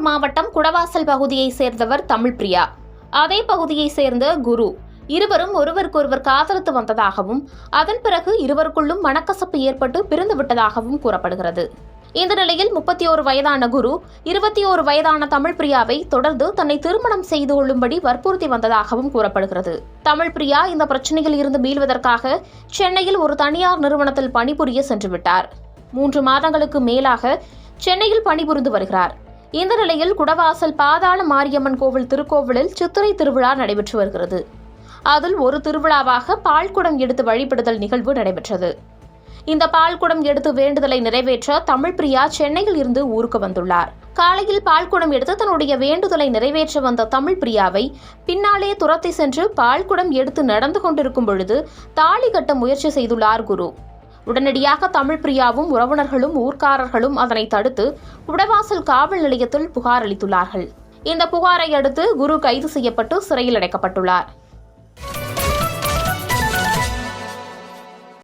மாவட்டம் குடவாசல் பகுதியைச் சேர்ந்தவர் தமிழ்பிரியா. அதே பகுதியைச் சேர்ந்த குரு இருவரும் ஒருவருக்கொருவர் காதலித்து வந்ததாகவும் அதன் பிறகு இருவருக்குள்ளும் மனக்கசப்பு ஏற்பட்டு பிரிந்து விட்டதாகவும் கூறப்படுகிறது. இந்த நிலையில் 31 வயதான குரு 21 வயதான தமிழ்பிரியாவை தொடர்ந்து தன்னை திருமணம் செய்து கொள்ளும்படி வற்புறுத்தி வந்ததாகவும் கூறப்படுகிறது. தமிழ்பிரியா இந்த பிரச்சனையில் இருந்து மீள்வதற்காக சென்னையில் ஒரு தனியார் நிறுவனத்தில் பணிபுரிய சென்றுவிட்டார். 3 மாதங்களுக்கு மேலாக சென்னையில் பணிபுரிந்து வருகிறார். இந்த நிலையில் குடவாசல் பாதாள மாரியம்மன் கோவில் திருக்கோவிலில் சித்திரை திருவிழா நடைபெற்று வருகிறது. அதில் ஒரு திருவிழாவாக பால்குடம் எடுத்து வழிபடுதல் நிகழ்வு நடைபெற்றது. இந்த பால்குடம் எடுத்து வேண்டுதலை நிறைவேற்ற தமிழ்பிரியா சென்னையில் இருந்து ஊருக்கு வந்துள்ளார். காலையில் பால்குடம் எடுத்து தன்னுடைய வேண்டுதலை நிறைவேற்ற வந்த தமிழ்பிரியாவை பின்னாலே துரத்தி சென்று பால்குடம் எடுத்து நடந்து கொண்டிருக்கும் பொழுது தாலி கட்ட முயற்சி செய்துள்ளார் குரு. உடனடியாக தமிழ்பிரியாவும் உறவினர்களும் ஊர்க்காரர்களும் அதனை தடுத்து குடவாசல் காவல் நிலையத்தில் புகார் அளித்துள்ளார்கள். இந்த புகாரை அடுத்து குரு கைது செய்யப்பட்டு சிறையில் அடைக்கப்பட்டுள்ளார்.